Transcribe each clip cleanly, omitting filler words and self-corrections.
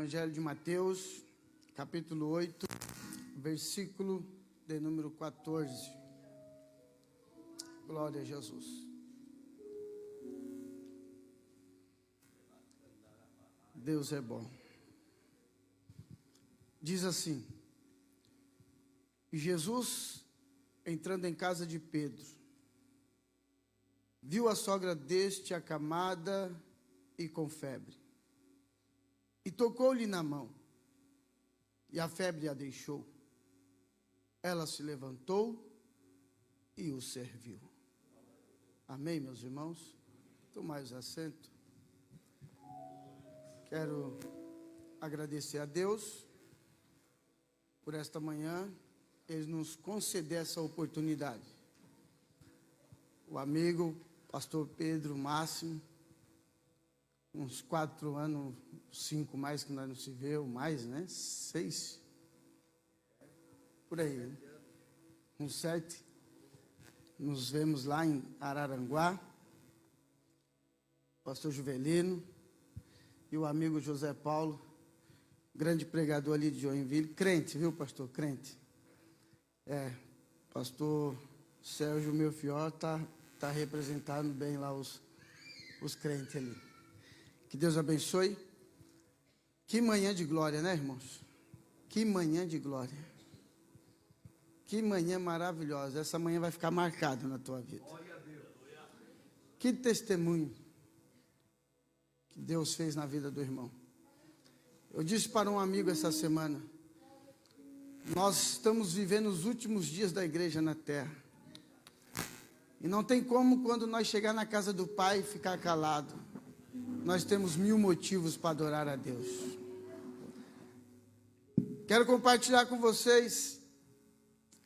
Evangelho de Mateus, capítulo 8, versículo de número 14. Glória a Jesus. Deus é bom. Diz assim: Jesus, entrando em casa de Pedro, viu a sogra deste acamada e com febre, e tocou-lhe na mão, e a febre a deixou. Ela se levantou e o serviu. Amém, meus irmãos? Tomai os assentos. Quero agradecer a Deus por esta manhã, Ele nos conceder essa oportunidade. O amigo, pastor Pedro Máximo, uns 4 anos, 5 mais que nós não se vê, ou mais, né? 6, por aí, né? Uns 7, nos vemos lá em Araranguá, pastor Juvelino, e o amigo José Paulo, grande pregador ali de Joinville, crente, viu, pastor? Crente. Pastor Sérgio Melfior está representando bem lá os crentes ali. Que Deus abençoe. Que manhã de glória, né, irmãos? Que manhã de glória. Que manhã maravilhosa. Essa manhã vai ficar marcada na tua vida. Que testemunho que Deus fez na vida do irmão. Eu disse para um amigo essa semana: nós estamos vivendo os últimos dias da igreja na terra. E não tem como, quando nós chegar na casa do Pai, ficar calado. Nós temos 1000 motivos para adorar a Deus. Quero compartilhar com vocês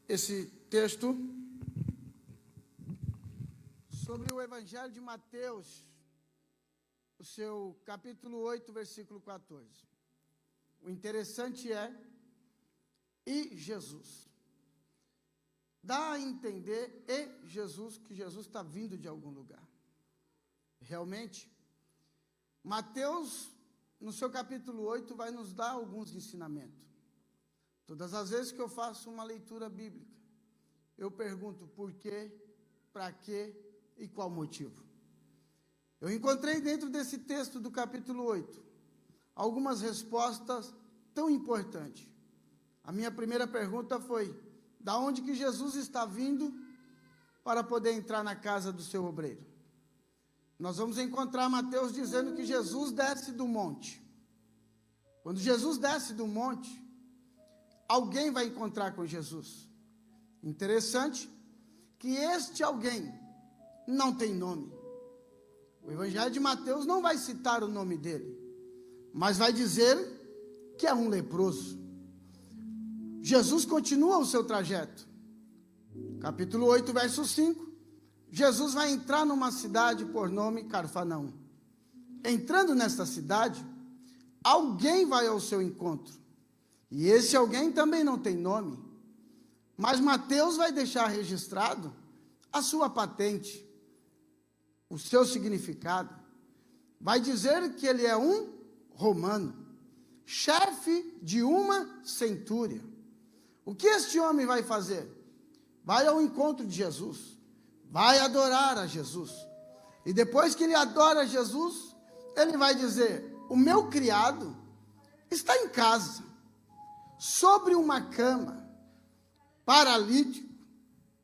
esse texto sobre o Evangelho de Mateus, o seu capítulo 8, versículo 14. O interessante é, e Jesus. Dá a entender, e Jesus, que Jesus está vindo de algum lugar. Realmente, Mateus, no seu capítulo 8, vai nos dar alguns ensinamentos. Todas as vezes que eu faço uma leitura bíblica, eu pergunto por quê, para quê e qual motivo. Eu encontrei dentro desse texto do capítulo 8, algumas respostas tão importantes. A minha primeira pergunta foi: da onde que Jesus está vindo para poder entrar na casa do seu obreiro? Nós vamos encontrar Mateus dizendo que Jesus desce do monte. Quando Jesus desce do monte, alguém vai encontrar com Jesus. Interessante que este alguém não tem nome. O Evangelho de Mateus não vai citar o nome dele, mas vai dizer que é um leproso. Jesus continua o seu trajeto. Capítulo 8, verso 5. Jesus vai entrar numa cidade por nome Cafarnaum. Entrando nesta cidade, alguém vai ao seu encontro. E esse alguém também não tem nome. Mas Mateus vai deixar registrado a sua patente, o seu significado. Vai dizer que ele é um romano, chefe de uma centúria. O que este homem vai fazer? Vai ao encontro de Jesus. Vai adorar a Jesus. E depois que ele adora Jesus, ele vai dizer: o meu criado está em casa, sobre uma cama, paralítico,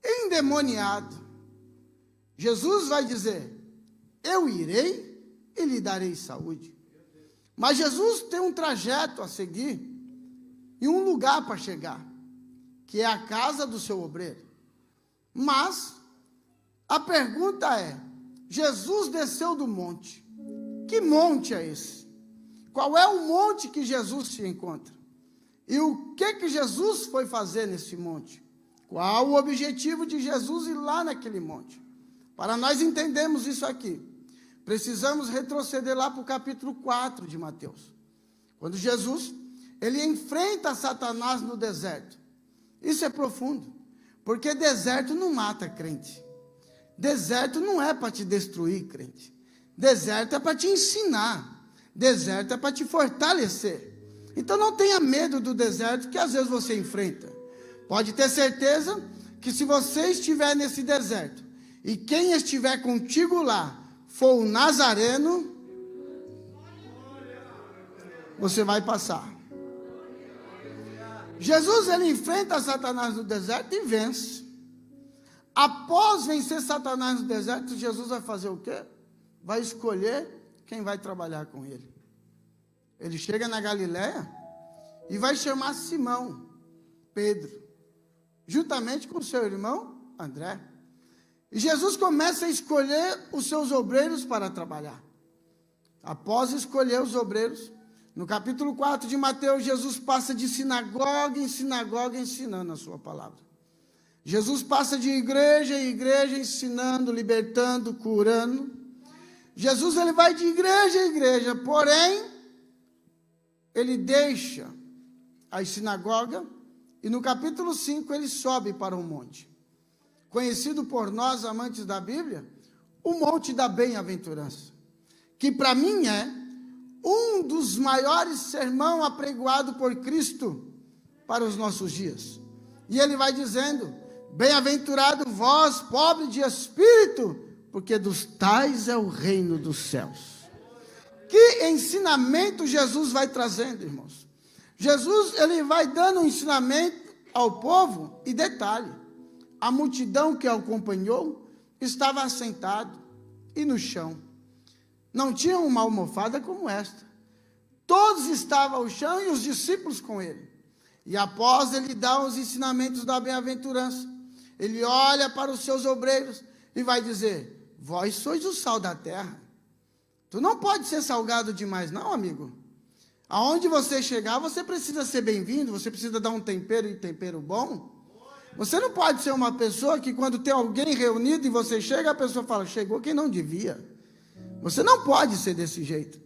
endemoniado. Jesus vai dizer: eu irei e lhe darei saúde. Mas Jesus tem um trajeto a seguir e um lugar para chegar, que é a casa do seu obreiro. Mas a pergunta é: Jesus desceu do monte. Que monte é esse? Qual é o monte que Jesus se encontra? E o que Jesus foi fazer nesse monte? Qual o objetivo de Jesus ir lá naquele monte? Para nós entendermos isso aqui, precisamos retroceder lá para o capítulo 4 de Mateus. Quando Jesus, ele enfrenta Satanás no deserto. Isso é profundo, porque deserto não mata crente. Deserto não é para te destruir, crente. Deserto é para te ensinar. Deserto é para te fortalecer. Então não tenha medo do deserto que às vezes você enfrenta. Pode ter certeza que se você estiver nesse deserto e quem estiver contigo lá for o Nazareno, você vai passar. Jesus, ele enfrenta Satanás no deserto e vence. Após vencer Satanás no deserto, Jesus vai fazer o quê? Vai escolher quem vai trabalhar com ele. Ele chega na Galiléia e vai chamar Simão, Pedro, juntamente com seu irmão André. E Jesus começa a escolher os seus obreiros para trabalhar. Após escolher os obreiros, no capítulo 4 de Mateus, Jesus passa de sinagoga em sinagoga ensinando a sua palavra. Jesus passa de igreja em igreja ensinando, libertando, curando. Jesus, ele vai de igreja em igreja, porém, ele deixa a sinagoga e no capítulo 5 ele sobe para um monte. Conhecido por nós, amantes da Bíblia, o Monte da Bem-aventurança, que para mim é um dos maiores sermão apregoado por Cristo para os nossos dias. E ele vai dizendo: bem-aventurado vós, pobre de espírito, porque dos tais é o reino dos céus. Que ensinamento Jesus vai trazendo, irmãos? Jesus, ele vai dando um ensinamento ao povo, e detalhe, a multidão que o acompanhou estava assentado e no chão. Não tinha uma almofada como esta. Todos estavam ao chão e os discípulos com ele. E após ele dar os ensinamentos da bem-aventurança, ele olha para os seus obreiros e vai dizer: vós sois o sal da terra. Tu não pode ser salgado demais não, amigo. Aonde você chegar, você precisa ser bem-vindo, você precisa dar um tempero e tempero bom. Você não pode ser uma pessoa que quando tem alguém reunido e você chega, a pessoa fala: chegou quem não devia. Você não pode ser desse jeito.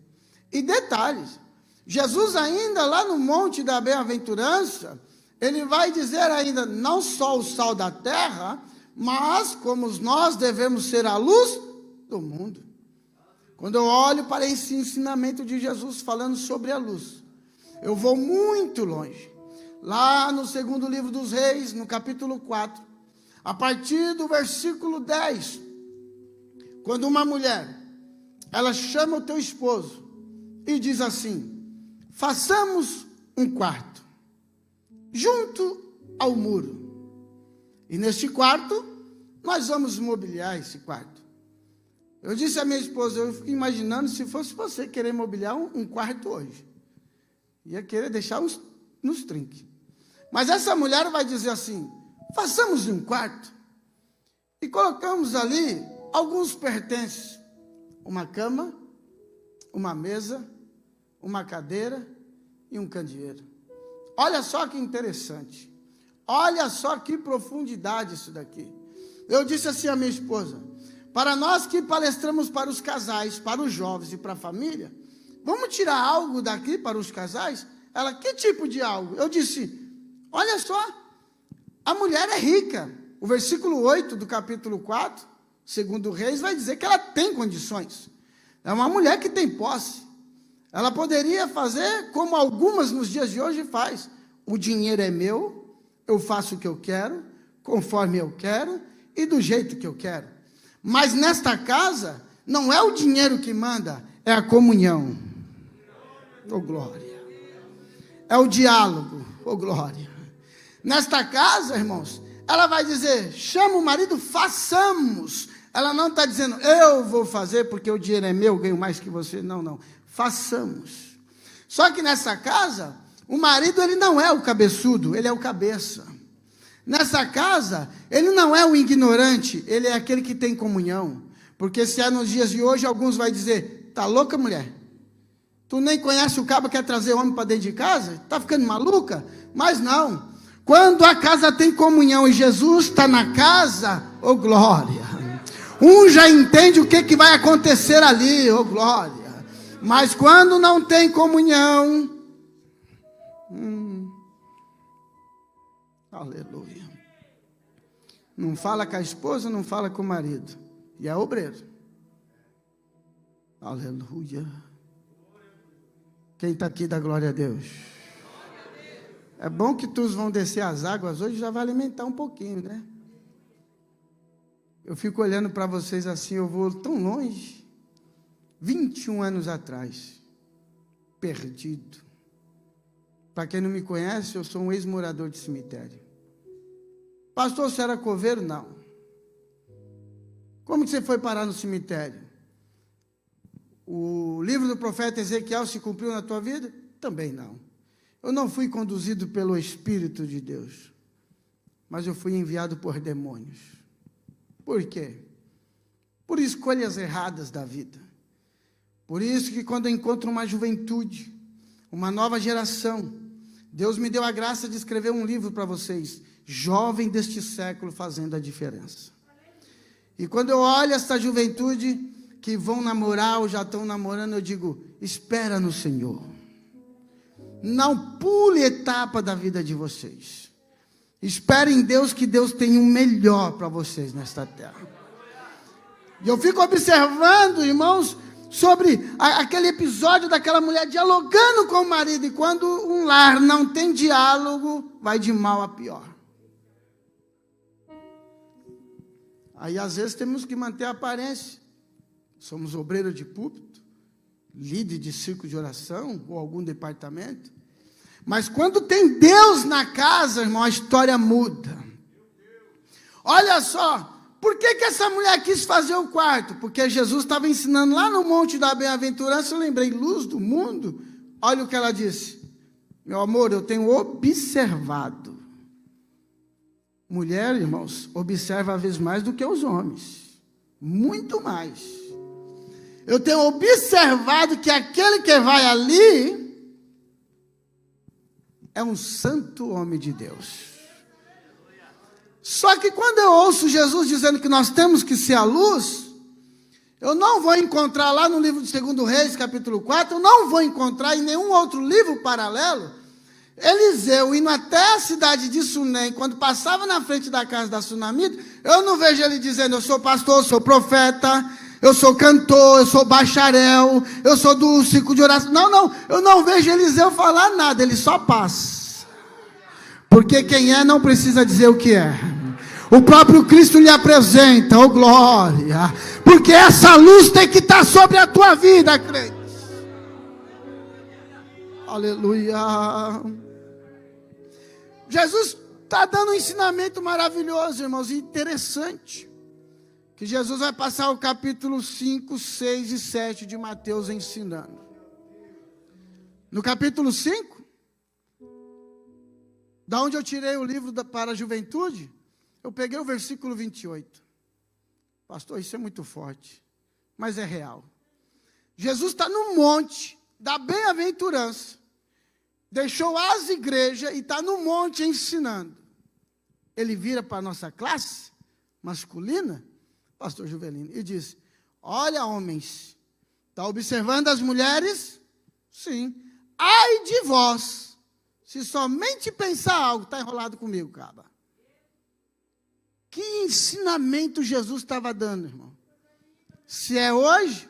E detalhes, Jesus ainda lá no Monte da Bem-aventurança, ele vai dizer ainda, não só o sal da terra, mas como nós devemos ser a luz do mundo. Quando eu olho para esse ensinamento de Jesus falando sobre a luz, eu vou muito longe. Lá no segundo livro dos Reis, no capítulo 4, a partir do versículo 10, quando uma mulher, ela chama o teu esposo e diz assim: façamos um quarto junto ao muro. E neste quarto, nós vamos mobiliar esse quarto. Eu disse à minha esposa, eu fico imaginando se fosse você querer mobiliar um quarto hoje. Ia querer deixar nos trinques. Mas essa mulher vai dizer assim: façamos um quarto. E colocamos ali alguns pertences. Uma cama, uma mesa, uma cadeira e um candeeiro. Olha só que interessante. Olha só que profundidade isso daqui. Eu disse assim à minha esposa: para nós que palestramos para os casais, para os jovens e para a família, vamos tirar algo daqui para os casais? Ela: que tipo de algo? Eu disse: olha só, a mulher é rica. O versículo 8 do capítulo 4, segundo Reis, vai dizer que ela tem condições. É uma mulher que tem posse. Ela poderia fazer como algumas nos dias de hoje faz. O dinheiro é meu, eu faço o que eu quero, conforme eu quero e do jeito que eu quero. Mas nesta casa, não é o dinheiro que manda, é a comunhão. Oh, glória. É o diálogo. Oh, glória. Nesta casa, irmãos, ela vai dizer: chama o marido, façamos. Ela não está dizendo: eu vou fazer porque o dinheiro é meu, ganho mais que você. Não, não. Façamos. Só que nessa casa, o marido, ele não é o cabeçudo, ele é o cabeça. Nessa casa, ele não é o ignorante, ele é aquele que tem comunhão. Porque se é nos dias de hoje, alguns vão dizer: tá louca, mulher? Tu nem conhece o cabo, quer trazer homem para dentro de casa? Tá ficando maluca? Mas não. Quando a casa tem comunhão e Jesus está na casa, oh glória. Um já entende o que vai acontecer ali, oh glória. Mas quando não tem comunhão, aleluia. Não fala com a esposa, não fala com o marido. E é obreiro. Aleluia. Quem está aqui dá glória a Deus. É bom que todos vão descer as águas hoje, já vai alimentar um pouquinho, né? Eu fico olhando para vocês assim, eu vou tão longe. 21 anos atrás, perdido. Para quem não me conhece, eu sou um ex-morador de cemitério. Pastor, você era coveiro? Não. Como que você foi parar no cemitério? O livro do profeta Ezequiel se cumpriu na tua vida? Também não. Eu não fui conduzido pelo Espírito de Deus, mas eu fui enviado por demônios. Por quê? Por escolhas erradas da vida. Por isso que quando eu encontro uma juventude, uma nova geração, Deus me deu a graça de escrever um livro para vocês, Jovem deste século fazendo a diferença. E quando eu olho essa juventude que vão namorar ou já estão namorando, eu digo, espera no Senhor. Não pule etapa da vida de vocês. Espere em Deus, que Deus tem o melhor para vocês nesta terra. E eu fico observando, irmãos, sobre aquele episódio daquela mulher dialogando com o marido. E quando um lar não tem diálogo, vai de mal a pior. Aí às vezes temos que manter a aparência. Somos obreiro de púlpito, líder de círculo de oração, ou algum departamento. Mas quando tem Deus na casa, irmão, a história muda. Olha só, por que essa mulher quis fazer o quarto? Porque Jesus estava ensinando lá no Monte da Bem-aventurança, eu lembrei, luz do mundo. Olha o que ela disse. Meu amor, eu tenho observado. Mulher, irmãos, observa às vezes mais do que os homens. Muito mais. Eu tenho observado que aquele que vai ali é um santo homem de Deus. Só que quando eu ouço Jesus dizendo que nós temos que ser a luz, eu não vou encontrar lá no livro de 2 Reis, capítulo 4, eu não vou encontrar em nenhum outro livro paralelo, Eliseu indo até a cidade de Sunem, quando passava na frente da casa da sunamita, eu não vejo ele dizendo, eu sou pastor, eu sou profeta, eu sou cantor, eu sou bacharel, eu sou do círculo de oração. Não, eu não vejo Eliseu falar nada, ele só passa. Porque quem é não precisa dizer o que é. O próprio Cristo lhe apresenta, oh glória. Porque essa luz tem que estar sobre a tua vida, crente. Aleluia. Jesus está dando um ensinamento maravilhoso, irmãos, interessante. Que Jesus vai passar o capítulo 5, 6 e 7 de Mateus ensinando. No capítulo 5, da onde eu tirei o livro para a juventude, eu peguei o versículo 28. Pastor, isso é muito forte, mas é real. Jesus está no monte da bem-aventurança. Deixou as igrejas e está no monte ensinando. Ele vira para a nossa classe masculina, pastor Juvelino, e diz, olha homens, está observando as mulheres? Sim. Ai de vós, se somente pensar algo, está enrolado comigo, caba. Que ensinamento Jesus estava dando, irmão? Se é hoje,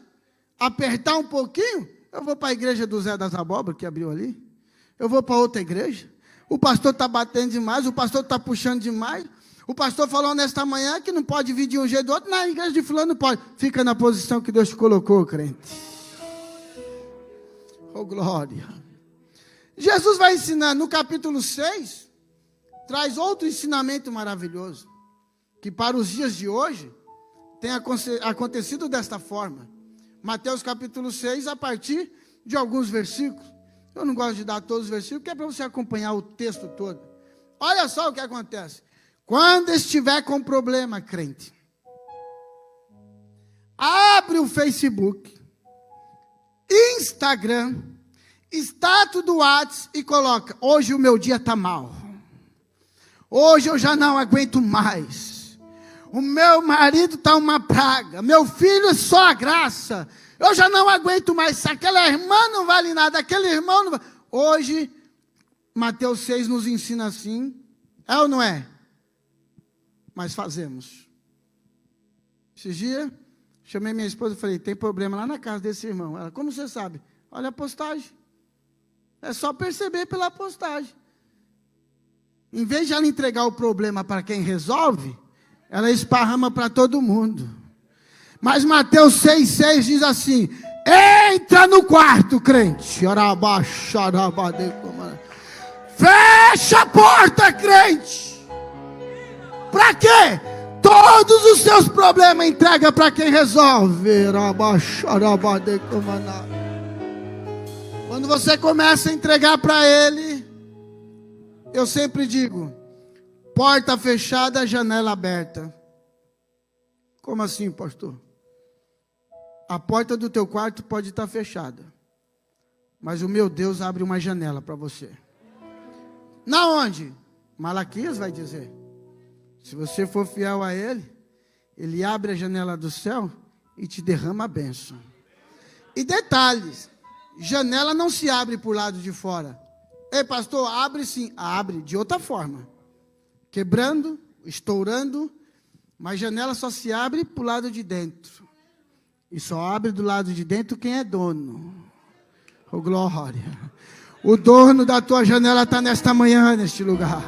apertar um pouquinho, eu vou para a igreja do Zé das Abóboras, que abriu ali. Eu vou para outra igreja. O pastor está batendo demais, o pastor está puxando demais. O pastor falou nesta manhã que não pode vir de um jeito do outro. Na igreja de fulano não pode. Fica na posição que Deus te colocou, crente. Oh, glória. Jesus vai ensinar no capítulo 6, traz outro ensinamento maravilhoso, que para os dias de hoje, tem acontecido desta forma. Mateus capítulo 6, a partir de alguns versículos. Eu não gosto de dar todos os versículos, porque é para você acompanhar o texto todo. Olha só o que acontece. Quando estiver com problema, crente, abre o Facebook, Instagram, status do WhatsApp e coloca, hoje o meu dia está mal. Hoje eu já não aguento mais. O meu marido está uma praga. Meu filho é só a graça. Eu já não aguento mais. Aquela irmã não vale nada. Aquele irmão não vale. Hoje, Mateus 6 nos ensina assim. É ou não é? Mas fazemos. Esses dias, chamei minha esposa e falei, tem problema lá na casa desse irmão. Ela, como você sabe? Olha a postagem. É só perceber pela postagem. Em vez de ela entregar o problema para quem resolve, ela esparrama para todo mundo. Mas Mateus 6,6 diz assim: entra no quarto, crente. Fecha a porta, crente. Para quê? Todos os seus problemas entrega para quem resolve. Quando você começa a entregar para Ele, eu sempre digo: porta fechada, janela aberta. Como assim, pastor? A porta do teu quarto pode estar fechada, mas o meu Deus abre uma janela para você. Na onde? Malaquias vai dizer. Se você for fiel a Ele, Ele abre a janela do céu e te derrama a bênção. E detalhes, janela não se abre por lado de fora. Ei, pastor, abre sim. Abre de outra forma. Quebrando, estourando, mas janela só se abre por lado de dentro. E só abre do lado de dentro quem é dono. Oh, glória. O dono da tua janela está nesta manhã, neste lugar.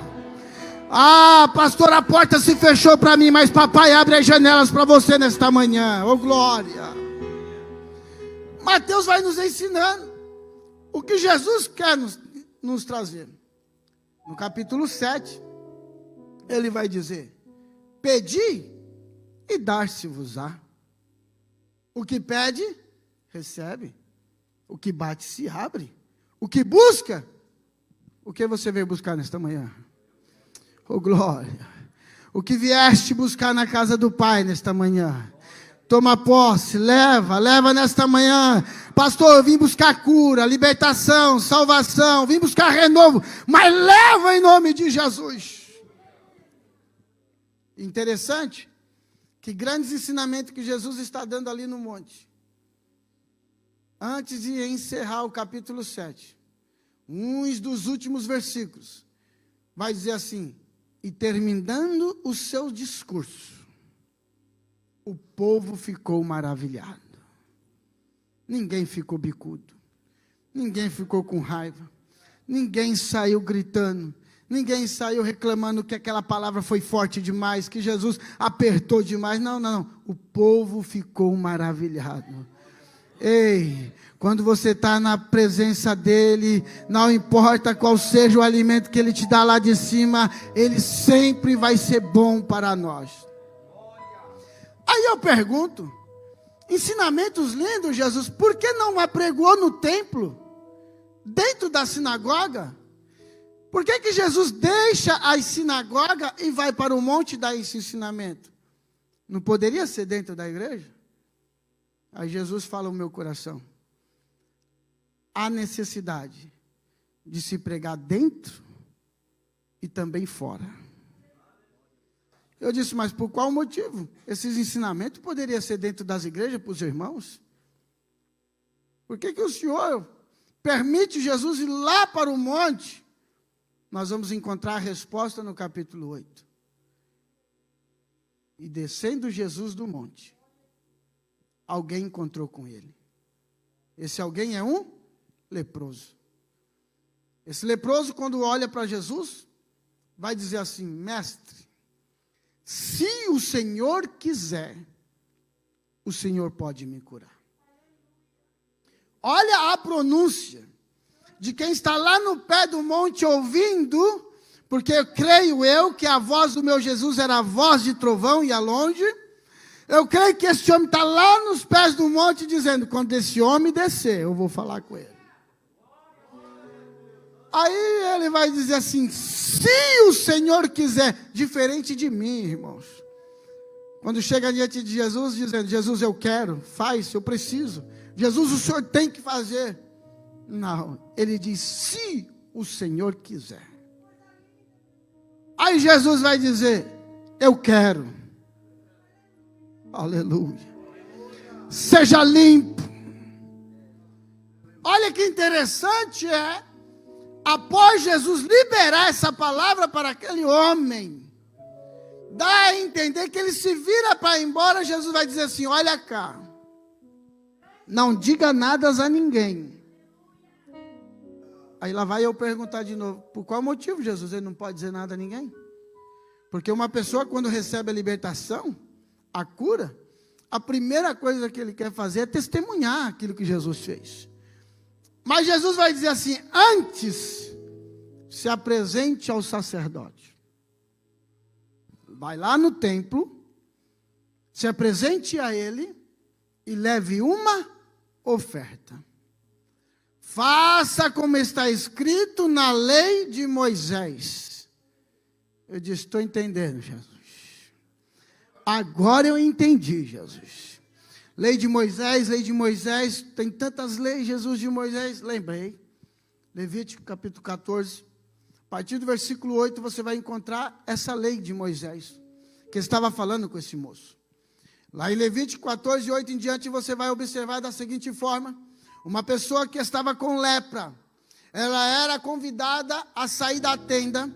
Ah, pastor, a porta se fechou para mim, mas papai abre as janelas para você nesta manhã. Oh, glória. Mateus vai nos ensinando o que Jesus quer nos trazer. No capítulo 7, ele vai dizer: pedi e dar-se-vos-á. O que pede, recebe. O que bate, se abre. O que busca, o que você veio buscar nesta manhã? Oh, glória. O que vieste buscar na casa do Pai nesta manhã? Toma posse, leva nesta manhã. Pastor, eu vim buscar cura, libertação, salvação, vim buscar renovo, mas leva em nome de Jesus. Interessante que grandes ensinamentos que Jesus está dando ali no monte. Antes de encerrar o capítulo 7, uns dos últimos versículos, vai dizer assim: e terminando o seu discurso, o povo ficou maravilhado. Ninguém ficou bicudo, ninguém ficou com raiva, ninguém saiu gritando, ninguém saiu reclamando que aquela palavra foi forte demais, que Jesus apertou demais. Não. O povo ficou maravilhado. Ei, quando você está na presença dEle, não importa qual seja o alimento que Ele te dá lá de cima, Ele sempre vai ser bom para nós. Aí eu pergunto, ensinamentos lindos, Jesus, por que não apregou no templo, dentro da sinagoga? Por que Jesus deixa a sinagoga e vai para o monte dar esse ensinamento? Não poderia ser dentro da igreja? Aí Jesus fala no meu coração: há necessidade de se pregar dentro e também fora. Eu disse, mas por qual motivo? Esses ensinamentos poderiam ser dentro das igrejas para os irmãos? Por que o Senhor permite Jesus ir lá para o monte? Nós vamos encontrar a resposta no capítulo 8. E descendo Jesus do monte, alguém encontrou com ele. Esse alguém é um leproso. Esse leproso, quando olha para Jesus, vai dizer assim: mestre, se o Senhor quiser, o Senhor pode me curar. Olha a pronúncia de quem está lá no pé do monte ouvindo, porque eu creio que a voz do meu Jesus era a voz de trovão e a longe. Eu creio que esse homem está lá nos pés do monte dizendo: quando esse homem descer, eu vou falar com ele. Aí ele vai dizer assim: se o Senhor quiser, diferente de mim, irmãos. Quando chega diante de Jesus, dizendo: Jesus, eu quero, faz, eu preciso. Jesus, o Senhor tem que fazer. Não, ele diz: se o Senhor quiser. Aí Jesus vai dizer: eu quero. Aleluia. Seja limpo. Olha que interessante é, após Jesus liberar essa palavra para aquele homem, dá a entender que ele se vira para ir embora. Jesus vai dizer assim: olha cá, não diga nada a ninguém. Aí lá vai eu perguntar de novo, por qual motivo, Jesus, ele não pode dizer nada a ninguém? Porque uma pessoa, quando recebe a libertação, a cura, a primeira coisa que ele quer fazer é testemunhar aquilo que Jesus fez. Mas Jesus vai dizer assim, antes, se apresente ao sacerdote. Vai lá no templo, se apresente a ele e leve uma oferta. Faça como está escrito na lei de Moisés. Eu disse, estou entendendo, Jesus. Agora eu entendi, Jesus. Lei de Moisés, tem tantas leis, Jesus de Moisés. Lembrei. Levítico capítulo 14. A partir do versículo 8 você vai encontrar essa lei de Moisés, que estava falando com esse moço. Lá em Levítico 14, 8 em diante, você vai observar da seguinte forma. Uma pessoa que estava com lepra, ela era convidada a sair da tenda,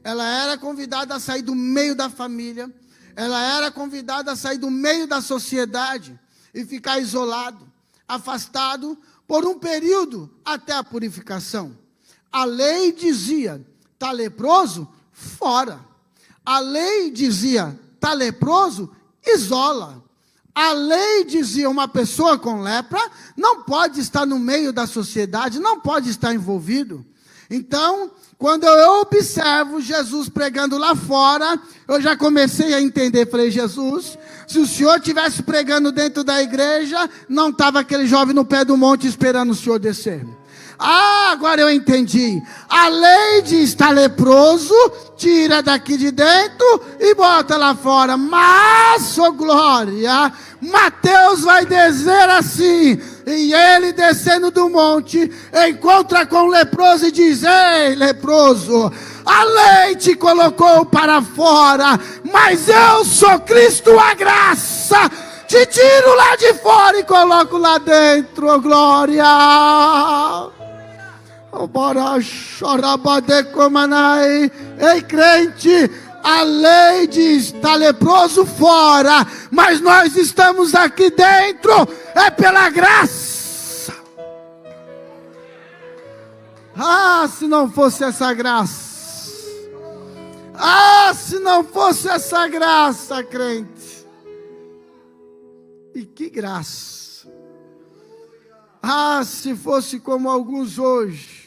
ela era convidada a sair do meio da família, ela era convidada a sair do meio da sociedade e ficar isolado, afastado por um período até a purificação. A lei dizia, está leproso? Fora. A lei dizia, está leproso? Isola. A lei dizia, uma pessoa com lepra não pode estar no meio da sociedade, não pode estar envolvido. Então, quando eu observo Jesus pregando lá fora, eu já comecei a entender. Falei, Jesus, se o Senhor estivesse pregando dentro da igreja, não estava aquele jovem no pé do monte esperando o Senhor descer. Ah, agora eu entendi. A lei de estar leproso, tira daqui de dentro e bota lá fora. Mas, oh glória, Mateus vai dizer assim, e ele descendo do monte, encontra com o leproso e diz, ei leproso, a lei te colocou para fora, mas eu sou Cristo a graça, te tiro lá de fora e coloco lá dentro, oh glória. Ei crente, a lei diz, está leproso fora, mas nós estamos aqui dentro, é pela graça. Ah, se não fosse essa graça, se não fosse essa graça, crente, e que graça, se fosse como alguns hoje.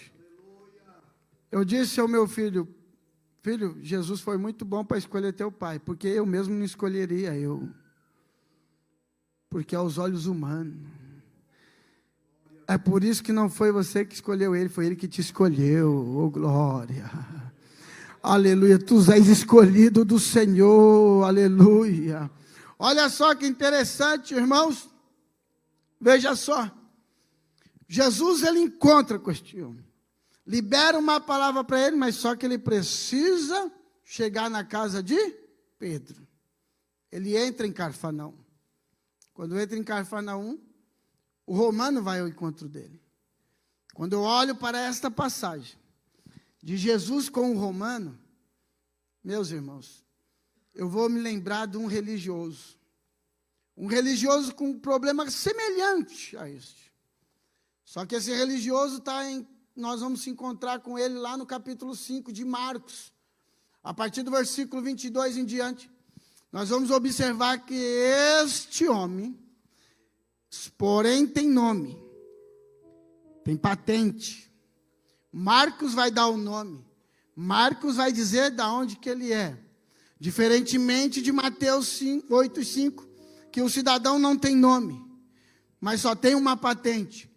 Eu disse ao meu filho, Jesus foi muito bom para escolher teu pai, porque eu mesmo não escolheria eu. Porque aos olhos humanos. É por isso que não foi você que escolheu ele, foi ele que te escolheu. Oh glória. Aleluia, tu és escolhido do Senhor, aleluia. Olha só que interessante, irmãos. Veja só. Jesus, ele encontra com este homem. Libera uma palavra para ele, mas só que ele precisa chegar na casa de Pedro. Ele entra em Cafarnaum. Quando entra em Cafarnaum, o romano vai ao encontro dele. Quando eu olho para esta passagem de Jesus com o romano, meus irmãos, eu vou me lembrar de um religioso. Um religioso com um problema semelhante a este. Só que esse religioso nós vamos se encontrar com ele lá no capítulo 5 de Marcos. A partir do versículo 22 em diante, nós vamos observar que este homem, porém tem nome, tem patente. Marcos vai dar o nome. Marcos vai dizer de onde que ele é. Diferentemente de Mateus 8:5, que o cidadão não tem nome, mas só tem uma patente.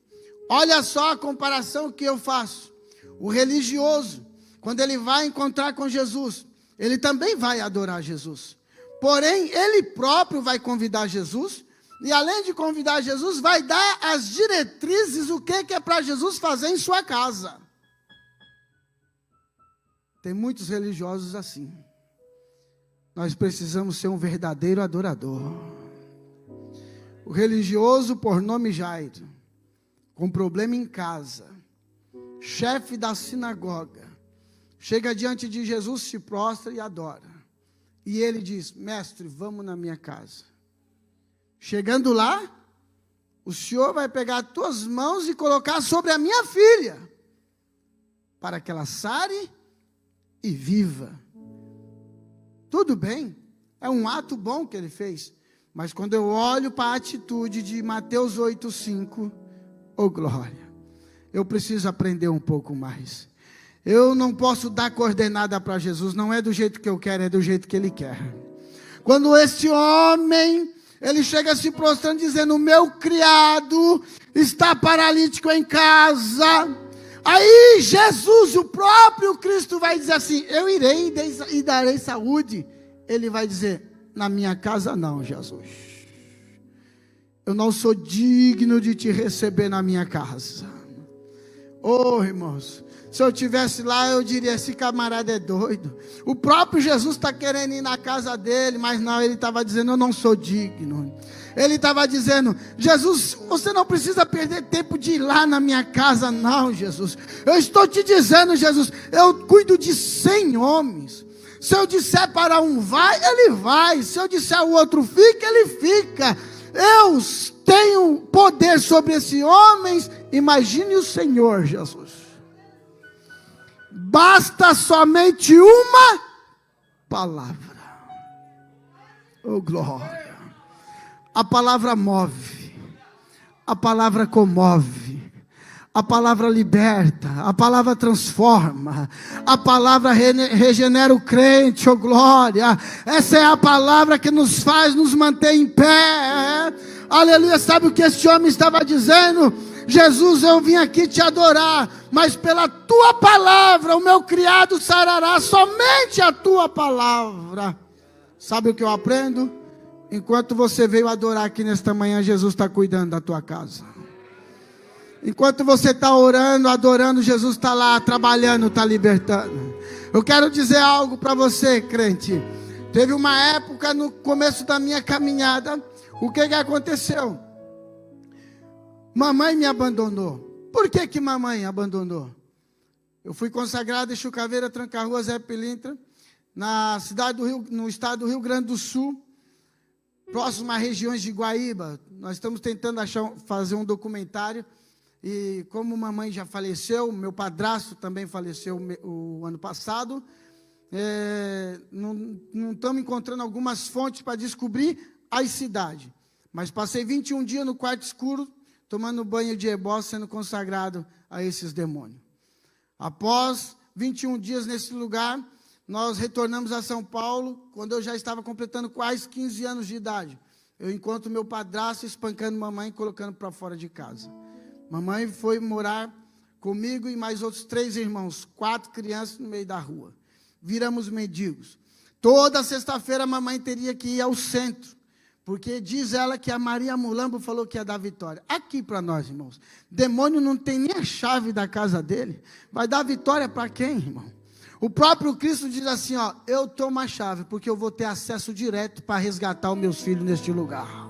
Olha só a comparação que eu faço. O religioso, quando ele vai encontrar com Jesus, ele também vai adorar Jesus. Porém, ele próprio vai convidar Jesus, e além de convidar Jesus, vai dar as diretrizes, o que é para Jesus fazer em sua casa. Tem muitos religiosos assim. Nós precisamos ser um verdadeiro adorador. O religioso, por nome Jairo, com problema em casa, chefe da sinagoga, chega diante de Jesus, se prostra e adora. E ele diz, mestre, vamos na minha casa. Chegando lá, o Senhor vai pegar as tuas mãos e colocar sobre a minha filha. para que ela sare e viva. Tudo bem, é um ato bom que ele fez. Mas quando eu olho para a atitude de Mateus 8,5, oh glória, eu preciso aprender um pouco mais. Eu não posso dar coordenada para Jesus, não é do jeito que eu quero, é do jeito que Ele quer. Quando este homem, ele chega se prostrando dizendo, o meu criado está paralítico em casa. Aí Jesus, o próprio Cristo vai dizer assim, eu irei e darei saúde. Ele vai dizer, na minha casa não, Jesus. Eu não sou digno de te receber na minha casa. Oh, irmãos, se eu estivesse lá, eu diria, esse camarada é doido. O próprio Jesus está querendo ir na casa dele, mas não, ele estava dizendo, eu não sou digno. Ele estava dizendo, Jesus, você não precisa perder tempo de ir lá na minha casa, não, Jesus. Eu estou te dizendo, Jesus, eu cuido de 100 homens. Se eu disser para um vai, ele vai. Se eu disser ao outro fica, ele fica. Eu tenho poder sobre esses homens. Imagine o Senhor, Jesus. Basta somente uma palavra. Oh, glória. A palavra move. A palavra comove. A palavra liberta, a palavra transforma, a palavra regenera o crente, oh glória. Essa é a palavra que nos faz nos manter em pé. Aleluia, sabe o que este homem estava dizendo? Jesus, eu vim aqui te adorar, mas pela tua palavra o meu criado sarará, somente a tua palavra. Sabe o que eu aprendo? Enquanto você veio adorar aqui nesta manhã, Jesus está cuidando da tua casa. Enquanto você está orando, adorando, Jesus está lá trabalhando, está libertando. Eu quero dizer algo para você, crente. Teve uma época no começo da minha caminhada, o que aconteceu? Mamãe me abandonou. Por que mamãe abandonou? Eu fui consagrado em Chucaveira, Tranca-Rua, Zé Pilintra, na cidade do Rio, no estado do Rio Grande do Sul, próximo às regiões de Guaíba. Nós estamos tentando fazer um documentário. E como mamãe já faleceu, meu padrasto também faleceu o ano passado, não estamos encontrando algumas fontes para descobrir a cidade. Mas passei 21 dias no quarto escuro, tomando banho de ebó, sendo consagrado a esses demônios. Após 21 dias nesse lugar, nós retornamos a São Paulo, quando eu já estava completando quase 15 anos de idade. Eu encontro meu padrasto espancando mamãe e colocando para fora de casa. Mamãe foi morar comigo e mais outros 3 irmãos, 4 crianças no meio da rua. Viramos mendigos. Toda sexta-feira a mamãe teria que ir ao centro, porque diz ela que a Maria Mulambo falou que ia dar vitória. Aqui para nós, irmãos, demônio não tem nem a chave da casa dele, vai dar vitória para quem, irmão? O próprio Cristo diz assim, ó, eu tomo a chave, porque eu vou ter acesso direto para resgatar os meus filhos neste lugar.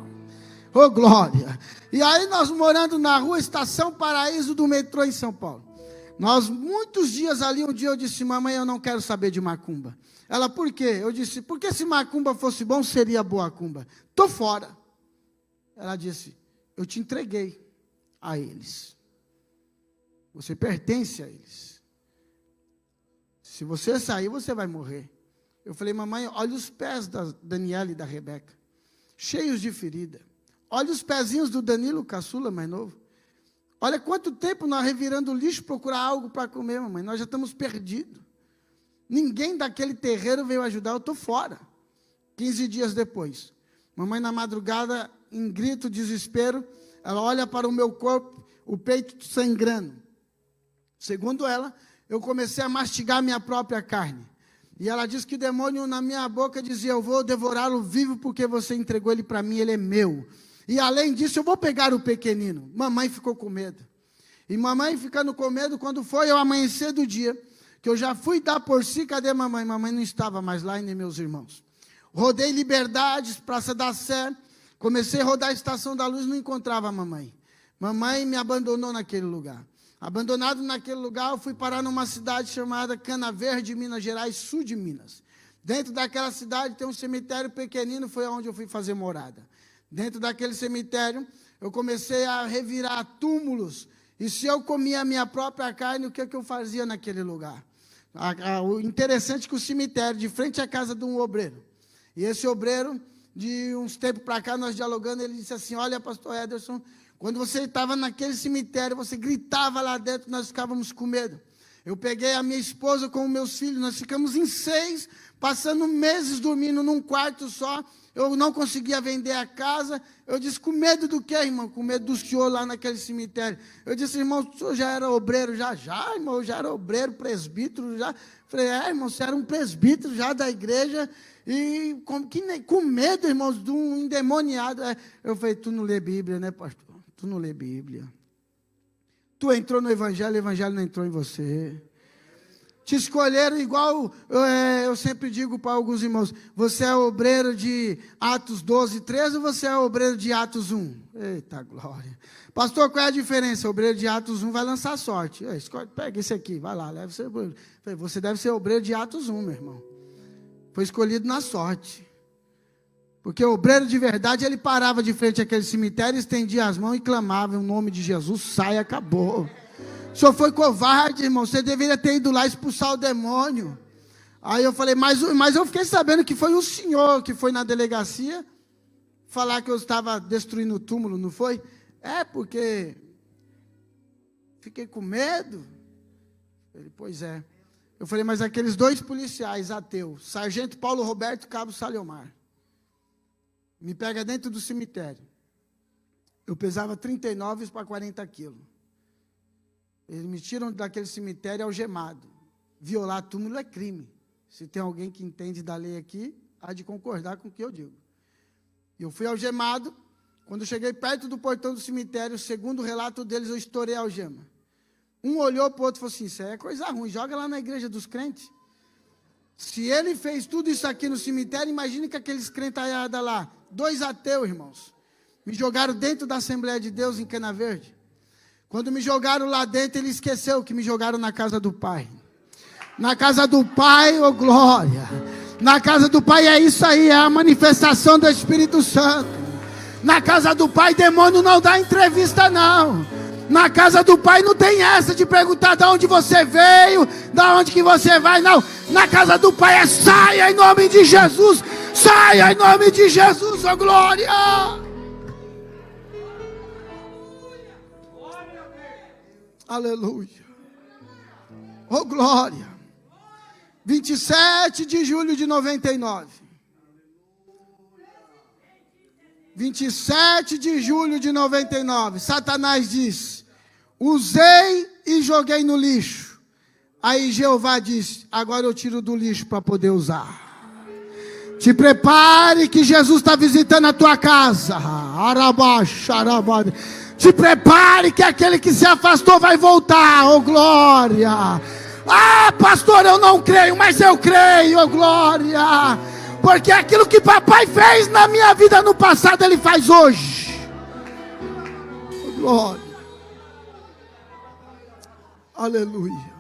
Oh, glória! E aí nós morando na rua Estação Paraíso do metrô em São Paulo. Nós, muitos dias ali, um dia eu disse, mamãe, eu não quero saber de macumba. Ela, por quê? Eu disse, porque se macumba fosse bom, seria boa cumba. Estou fora. Ela disse, eu te entreguei a eles. Você pertence a eles. Se você sair, você vai morrer. Eu falei, mamãe, olha os pés da Daniela e da Rebeca, cheios de ferida. Olha os pezinhos do Danilo, caçula mais novo. Olha quanto tempo nós revirando lixo procurar algo para comer, mamãe. Nós já estamos perdidos. Ninguém daquele terreiro veio ajudar, eu estou fora. 15 dias depois, mamãe na madrugada, em grito, desespero, ela olha para o meu corpo, o peito sangrando. Segundo ela, eu comecei a mastigar minha própria carne. E ela diz que o demônio na minha boca dizia, eu vou devorá-lo vivo porque você entregou ele para mim, ele é meu. E além disso, eu vou pegar o pequenino. Mamãe ficou com medo. E mamãe ficando com medo, quando foi ao amanhecer do dia, que eu já fui dar por si, cadê mamãe? Mamãe não estava mais lá e nem meus irmãos. Rodei Liberdades, Praça da Sé, comecei a rodar a Estação da Luz, não encontrava a mamãe. Mamãe me abandonou naquele lugar. Abandonado naquele lugar, eu fui parar numa cidade chamada Cana Verde, Minas Gerais, sul de Minas. Dentro daquela cidade tem um cemitério pequenino, foi onde eu fui fazer morada. Dentro daquele cemitério, eu comecei a revirar túmulos E se eu comia a minha própria carne, o que eu fazia naquele lugar? O interessante é que o cemitério, de frente à casa de um obreiro. E esse obreiro, de uns tempos para cá, nós dialogando, ele disse assim, olha, pastor Ederson, quando você estava naquele cemitério, você gritava lá dentro, nós ficávamos com medo. Eu peguei a minha esposa com os meus filhos, nós ficamos em 6, passando meses dormindo num quarto só. Eu não conseguia vender a casa. Eu disse, com medo do quê, irmão? Com medo do senhor lá naquele cemitério. Eu disse, irmão, o senhor já era obreiro? Já, irmão, eu já era obreiro, presbítero, já. Falei, irmão, você era um presbítero já da igreja, e com medo, irmãos, de um endemoniado. Eu falei, tu não lê Bíblia, né, pastor? Tu não lê Bíblia. Tu entrou no Evangelho, o Evangelho não entrou em você. Te escolheram igual, eu sempre digo para alguns irmãos, você é obreiro de Atos 12, 13 ou você é obreiro de Atos 1? Eita glória. Pastor, qual é a diferença? O obreiro de Atos 1 vai lançar sorte. Pega esse aqui, vai lá, leva você. Você deve ser obreiro de Atos 1, meu irmão. Foi escolhido na sorte. Porque o obreiro de verdade, ele parava de frente àquele cemitério, estendia as mãos e clamava em nome de Jesus, sai, acabou. O senhor foi covarde, irmão, você deveria ter ido lá expulsar o demônio. Aí eu falei, mas eu fiquei sabendo que foi o senhor que foi na delegacia falar que eu estava destruindo o túmulo, não foi? Porque fiquei com medo. Ele, pois é. Eu falei, mas aqueles 2 policiais ateus, Sargento Paulo Roberto e Cabo Saliomar, me pega dentro do cemitério. Eu pesava 39 para 40 quilos. Eles me tiram daquele cemitério algemado. Violar túmulo é crime. Se tem alguém que entende da lei aqui, há de concordar com o que eu digo. Eu fui algemado. Quando eu cheguei perto do portão do cemitério, segundo o relato deles, eu estourei a algema. Um olhou para o outro e falou assim, isso é coisa ruim, joga lá na igreja dos crentes. Se ele fez tudo isso aqui no cemitério, imagine que aqueles crentaiadas lá, 2 ateus, irmãos, me jogaram dentro da Assembleia de Deus em Cana Verde. Quando me jogaram lá dentro, ele esqueceu que me jogaram na casa do Pai. Na casa do Pai, oh glória. Na casa do Pai é isso aí, é a manifestação do Espírito Santo. Na casa do Pai, demônio não dá entrevista não. Na casa do Pai não tem essa de perguntar de onde você veio, de onde que você vai, não. Na casa do Pai é saia em nome de Jesus. Saia em nome de Jesus, oh glória. Aleluia. Oh glória. 27 de julho de 99. 27 de julho de 99. Satanás diz, usei e joguei no lixo. Aí Jeová diz, agora eu tiro do lixo para poder usar. Te prepare que Jesus está visitando a tua casa. Te prepare que aquele que se afastou vai voltar, oh glória. Ah, pastor, eu não creio, mas eu creio, oh glória. Porque aquilo que papai fez na minha vida no passado, ele faz hoje. Oh glória. Aleluia.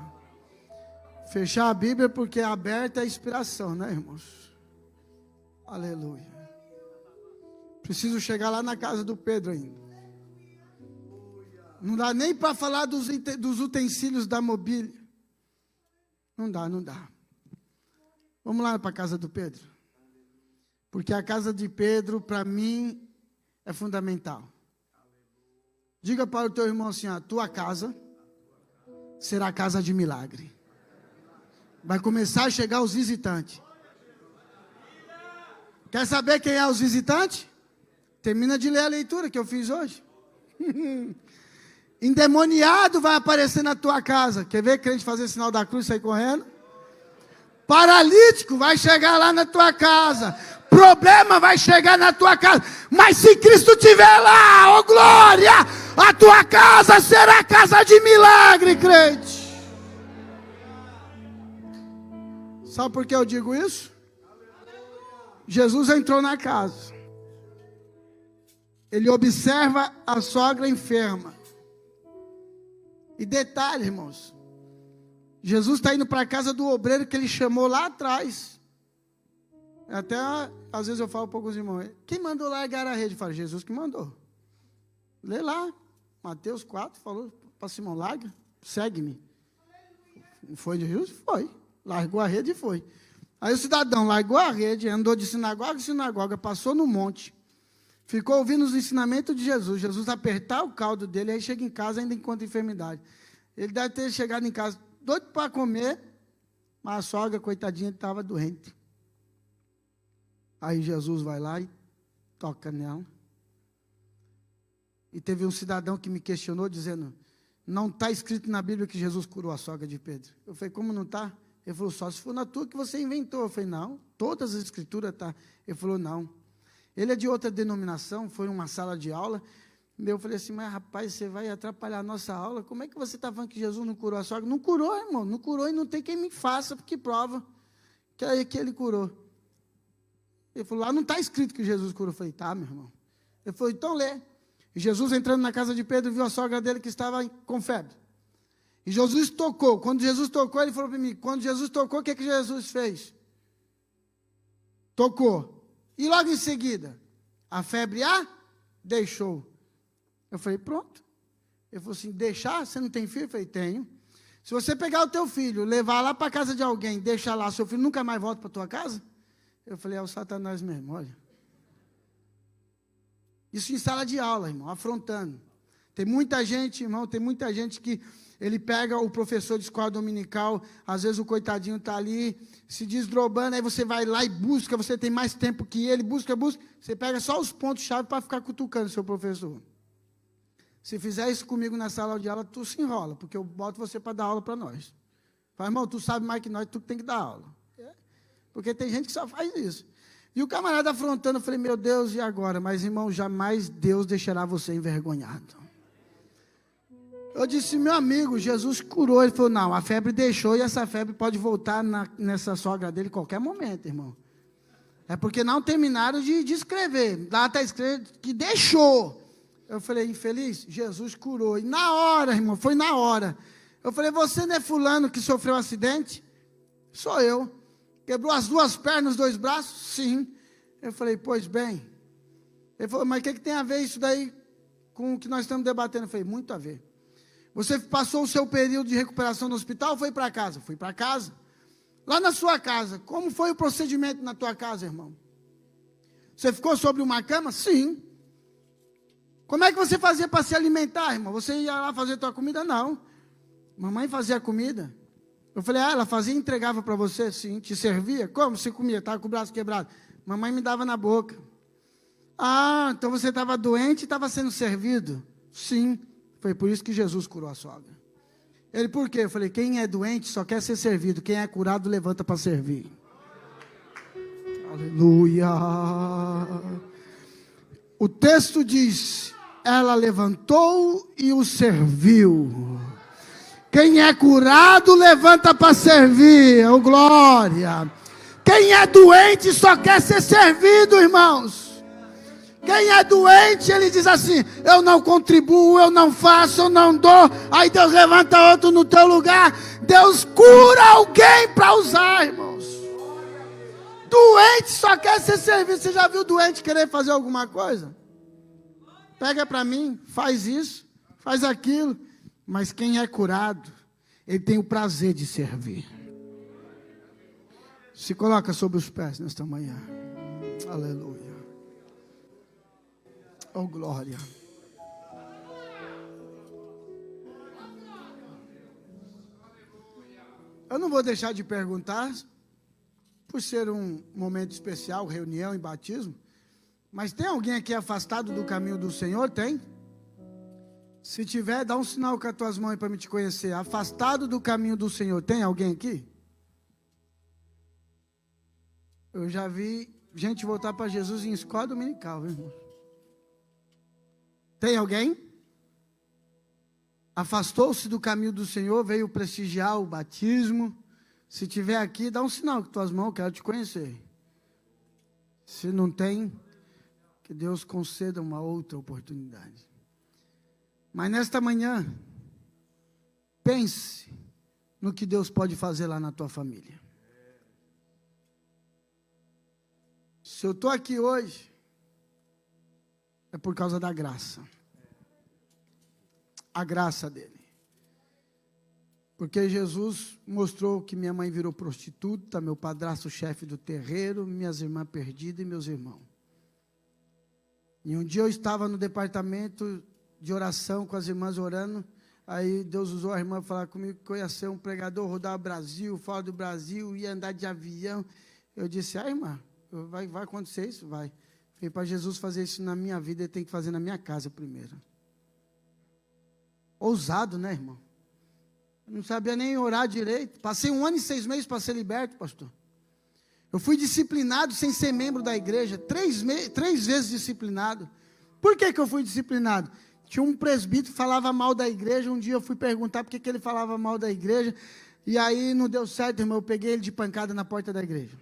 Fechar a Bíblia porque aberta é a inspiração, né, irmãos? Aleluia. Preciso chegar lá na casa do Pedro ainda. Não dá nem para falar dos utensílios da mobília. Não dá, não dá. Vamos lá para a casa do Pedro. Porque a casa de Pedro, para mim, é fundamental. Diga para o teu irmão assim, a tua casa será casa de milagre. Vai começar a chegar os visitantes. Quer saber quem é os visitantes? Termina de ler a leitura que eu fiz hoje. Endemoniado vai aparecer na tua casa. Quer ver crente fazer sinal da cruz e sair correndo? Paralítico vai chegar lá na tua casa. Problema vai chegar na tua casa. Mas se Cristo estiver lá, oh glória, a tua casa será casa de milagre, crente. Sabe por que eu digo isso? Jesus entrou na casa. Ele observa a sogra enferma. E detalhe, irmãos. Jesus está indo para a casa do obreiro que ele chamou lá atrás. Até, às vezes eu falo para alguns irmãos, quem mandou largar a rede? Eu falo, Jesus que mandou. Lê lá, Mateus 4, falou, para Simão, larga, segue-me. Foi de Jesus? Foi. Largou a rede e foi. Aí o cidadão largou a rede, andou de sinagoga em sinagoga, passou no monte, ficou ouvindo os ensinamentos de Jesus. Jesus apertar o caldo dele, aí chega em casa ainda encontra enfermidade. Ele deve ter chegado em casa doido para comer, mas a sogra, coitadinha, estava doente. Aí Jesus vai lá e toca nela. E teve um cidadão que me questionou, dizendo, não está escrito na Bíblia que Jesus curou a sogra de Pedro. Eu falei, como não está? Ele falou, só se for na tua que você inventou. Eu falei, não, todas as escrituras estão. Ele falou, não. Ele é de outra denominação, foi uma sala de aula. Eu falei assim, mas rapaz, você vai atrapalhar a nossa aula? Como é que você está falando que Jesus não curou a sogra? Não curou, irmão, não curou e não tem quem me faça, porque prova que ele curou. Ele falou, lá não está escrito que Jesus curou. Eu falei, tá, meu irmão. Ele falou, então lê. E Jesus entrando na casa de Pedro, viu a sogra dele que estava com febre. E Jesus tocou. Quando Jesus tocou, ele falou para mim, quando Jesus tocou, o que Jesus fez? Tocou. E logo em seguida, a febre deixou. Eu falei, pronto. Ele falou assim, deixar? Você não tem filho? Eu falei, tenho. Se você pegar o teu filho, levar lá para a casa de alguém, deixar lá, seu filho nunca mais volta para a tua casa? Eu falei, é o Satanás mesmo, olha. Isso em sala de aula, irmão, afrontando. Tem muita gente, irmão, que ele pega o professor de escola dominical, às vezes o coitadinho está ali, se desdobando, aí você vai lá e busca, você tem mais tempo que ele, busca, você pega só os pontos-chave para ficar cutucando o seu professor. Se fizer isso comigo na sala de aula, tu se enrola, porque eu boto você para dar aula para nós. Fala, irmão, tu sabe mais que nós, tu tem que dar aula. Porque tem gente que só faz isso. E o camarada afrontando, eu falei, meu Deus, e agora? Mas, irmão, jamais Deus deixará você envergonhado. Eu disse, meu amigo, Jesus curou. Ele falou, não, a febre deixou e essa febre pode voltar nessa sogra dele em qualquer momento, irmão. É porque não terminaram de escrever. Lá está escrito que deixou. Eu falei, infeliz, Jesus curou. E na hora, irmão, foi na hora. Eu falei, você não é fulano que sofreu um acidente? Sou eu. Quebrou as 2 pernas, 2 braços? Sim. Eu falei, pois bem. Ele falou, mas o que tem a ver isso daí com o que nós estamos debatendo? Eu falei, muito a ver. Você passou o seu período de recuperação no hospital ou foi para casa? Fui para casa. Lá na sua casa, como foi o procedimento na tua casa, irmão? Você ficou sobre uma cama? Sim. Como é que você fazia para se alimentar, irmão? Você ia lá fazer tua comida? Não. Mamãe fazia comida. Eu falei, ela fazia e entregava para você? Sim. Te servia? Como você comia? Estava com o braço quebrado. Mamãe me dava na boca. Ah, então você estava doente e estava sendo servido? Sim. Foi por isso que Jesus curou a sogra. Ele, por quê? Eu falei, quem é doente só quer ser servido. Quem é curado, levanta para servir. Aleluia. O texto diz, ela levantou e o serviu. Quem é curado, levanta para servir. Oh, glória. Quem é doente só quer ser servido, irmãos. Quem é doente, ele diz assim, eu não contribuo, eu não faço, eu não dou. Aí Deus levanta outro no teu lugar. Deus cura alguém para usar, irmãos. Doente só quer ser servido. Você já viu doente querer fazer alguma coisa? Pega para mim, faz isso, faz aquilo. Mas quem é curado, ele tem o prazer de servir. Se coloca sobre os pés nesta manhã. Aleluia. Oh, glória. Eu não vou deixar de perguntar, por ser um momento especial, reunião e batismo, mas tem alguém aqui afastado do caminho do Senhor? Tem? Se tiver, dá um sinal com as tuas mãos para me te conhecer. Afastado do caminho do Senhor, tem alguém aqui? Eu já vi gente voltar para Jesus em escola dominical, viu, irmão? Tem alguém? Afastou-se do caminho do Senhor, veio prestigiar o batismo. Se tiver aqui, dá um sinal com as tuas mãos, quero te conhecer. Se não tem, que Deus conceda uma outra oportunidade. Mas nesta manhã, pense no que Deus pode fazer lá na tua família. Se eu estou aqui hoje, é por causa da graça. A graça dele. Porque Jesus mostrou que minha mãe virou prostituta, meu padrasto chefe do terreiro, minhas irmãs perdidas e meus irmãos. E um dia eu estava no departamento de oração com as irmãs orando, aí Deus usou a irmã para falar comigo que eu ia ser um pregador, rodar o Brasil, fora do Brasil, ia andar de avião. Eu disse, irmã, vai acontecer isso? Vai. Falei, para Jesus fazer isso na minha vida, ele tem que fazer na minha casa primeiro. Ousado, né, irmão? Eu não sabia nem orar direito. Passei 1 ano e 6 meses para ser liberto, pastor. Eu fui disciplinado sem ser membro da igreja, 3 vezes disciplinado. Por que eu fui disciplinado? Tinha um presbítero que falava mal da igreja, um dia eu fui perguntar por que ele falava mal da igreja, e aí não deu certo, irmão, eu peguei ele de pancada na porta da igreja.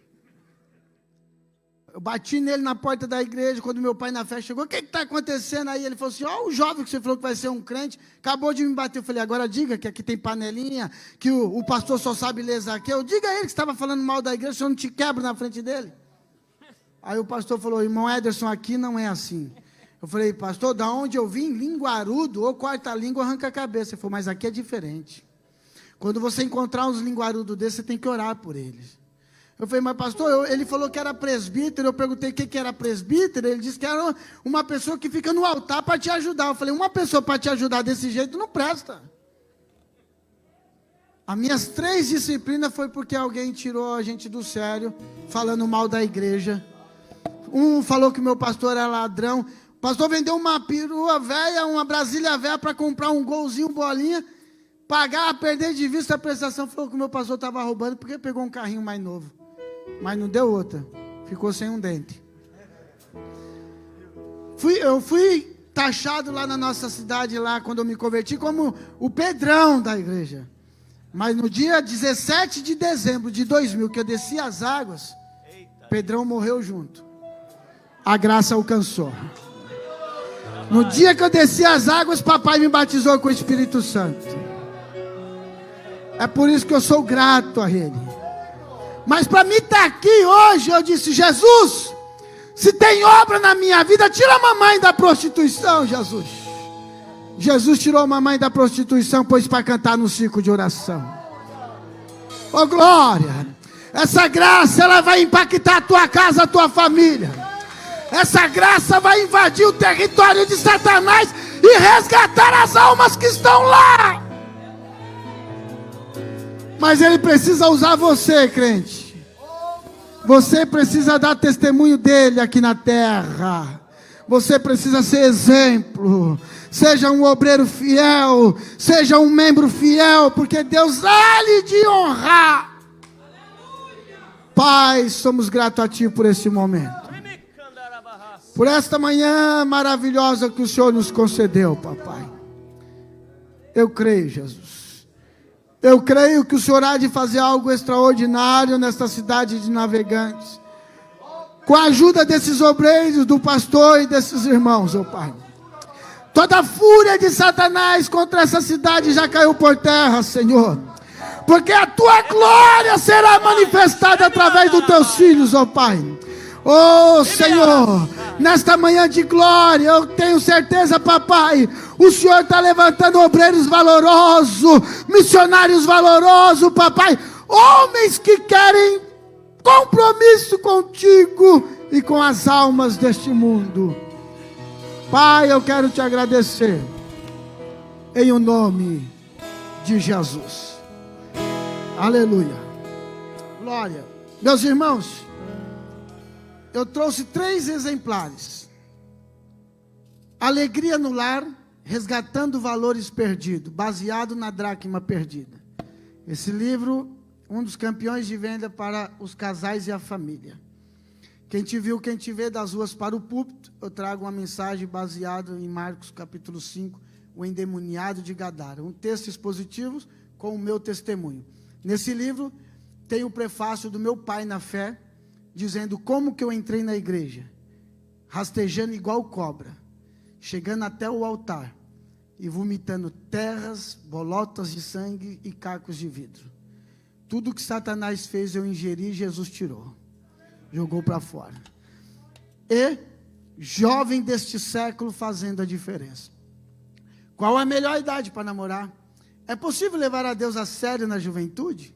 Eu bati nele na porta da igreja, quando meu pai na festa chegou, o que está acontecendo aí? Ele falou assim, ó, o jovem que você falou que vai ser um crente, acabou de me bater. Eu falei, agora diga que aqui tem panelinha, que o pastor só sabe ler Zaqueu. Diga a ele que estava falando mal da igreja, se eu não te quebro na frente dele. Aí o pastor falou, irmão Ederson, aqui não é assim. Eu falei, pastor, da onde eu vim? Linguarudo, ou quarta língua arranca a cabeça. Ele falou, mas aqui é diferente. Quando você encontrar uns linguarudos desses, você tem que orar por eles. Eu falei, mas pastor, ele falou que era presbítero, eu perguntei o que era presbítero, ele disse que era uma pessoa que fica no altar para te ajudar. Eu falei, uma pessoa para te ajudar desse jeito não presta. As minhas 3 disciplinas foi porque alguém tirou a gente do sério, falando mal da igreja. Um falou que meu pastor era ladrão, o pastor vendeu uma perua velha, uma Brasília velha para comprar um golzinho, bolinha, pagar, perder de vista a prestação, falou que o meu pastor estava roubando, porque pegou um carrinho mais novo. Mas não deu outra, ficou sem um dente. Eu fui taxado lá na nossa cidade, lá quando eu me converti, como o Pedrão da igreja. Mas no dia 17 de dezembro de 2000, que eu desci as águas, Pedrão morreu junto. A graça alcançou. No dia que eu desci as águas, papai me batizou com o Espírito Santo. É por isso que eu sou grato a ele. Mas para mim estar aqui hoje, eu disse, Jesus, se tem obra na minha vida, tira a mamãe da prostituição, Jesus. Jesus tirou a mamãe da prostituição, pôs para cantar no círculo de oração. Oh glória, essa graça, ela vai impactar a tua casa, a tua família. Essa graça vai invadir o território de Satanás e resgatar as almas que estão lá. Mas ele precisa usar você, crente. Você precisa dar testemunho dele aqui na terra. Você precisa ser exemplo. Seja um obreiro fiel. Seja um membro fiel. Porque Deus há lhe de honrar. Pai, somos gratos a Ti por esse momento. Por esta manhã maravilhosa que o Senhor nos concedeu, papai. Eu creio, Jesus. Eu creio que o Senhor há de fazer algo extraordinário nesta cidade de Navegantes. Com a ajuda desses obreiros, do pastor e desses irmãos, ó Pai. Toda a fúria de Satanás contra essa cidade já caiu por terra, Senhor. Porque a Tua glória será manifestada através dos Teus filhos, ó Pai. Oh Senhor, nesta manhã de glória, eu tenho certeza, papai, o Senhor está levantando obreiros valorosos, missionários valorosos, papai, homens que querem compromisso contigo e com as almas deste mundo. Pai, eu quero te agradecer, em o nome de Jesus. Aleluia. Glória. Meus irmãos, eu trouxe 3 exemplares. Alegria no Lar, resgatando valores perdidos, baseado na dracma perdida. Esse livro, um dos campeões de venda para os casais e a família. Quem te viu, quem te vê, das ruas para o púlpito, eu trago uma mensagem baseada em Marcos capítulo 5, o endemoniado de Gadara. Um texto expositivo com o meu testemunho. Nesse livro tem o prefácio do meu pai na fé, dizendo como que eu entrei na igreja, rastejando igual cobra, chegando até o altar, e vomitando terras, bolotas de sangue e cacos de vidro. Tudo que Satanás fez eu ingeri, Jesus tirou, jogou para fora. E, jovem deste século, fazendo a diferença. Qual a melhor idade para namorar? É possível levar a Deus a sério na juventude?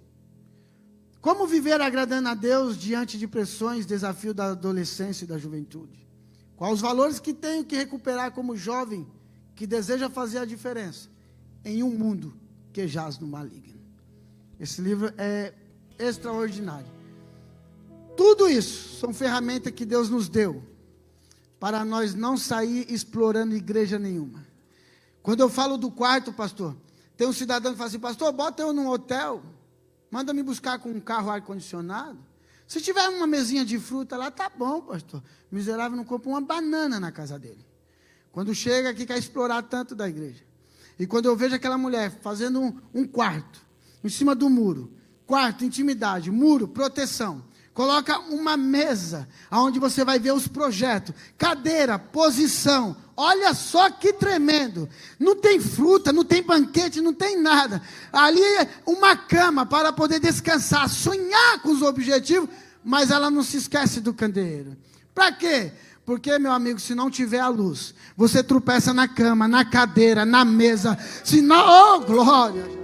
Como viver agradando a Deus diante de pressões, desafios da adolescência e da juventude? Quais os valores que tenho que recuperar como jovem que deseja fazer a diferença em um mundo que jaz no maligno? Esse livro é extraordinário. Tudo isso são ferramentas que Deus nos deu para nós não sair explorando igreja nenhuma. Quando eu falo do quarto, pastor, tem um cidadão que fala assim: pastor, bota eu num hotel, manda me buscar com um carro ar-condicionado. Se tiver uma mesinha de fruta lá, tá bom, pastor. O miserável não compra uma banana na casa dele. Quando chega aqui, quer explorar tanto da igreja. E quando eu vejo aquela mulher fazendo um quarto, em cima do muro, quarto, intimidade, muro, proteção, coloca uma mesa, onde você vai ver os projetos, cadeira, posição, olha só que tremendo, não tem fruta, não tem banquete, não tem nada, ali uma cama para poder descansar, sonhar com os objetivos, mas ela não se esquece do candeeiro. Para quê? Porque, meu amigo, se não tiver a luz, você tropeça na cama, na cadeira, na mesa, se não, oh glória,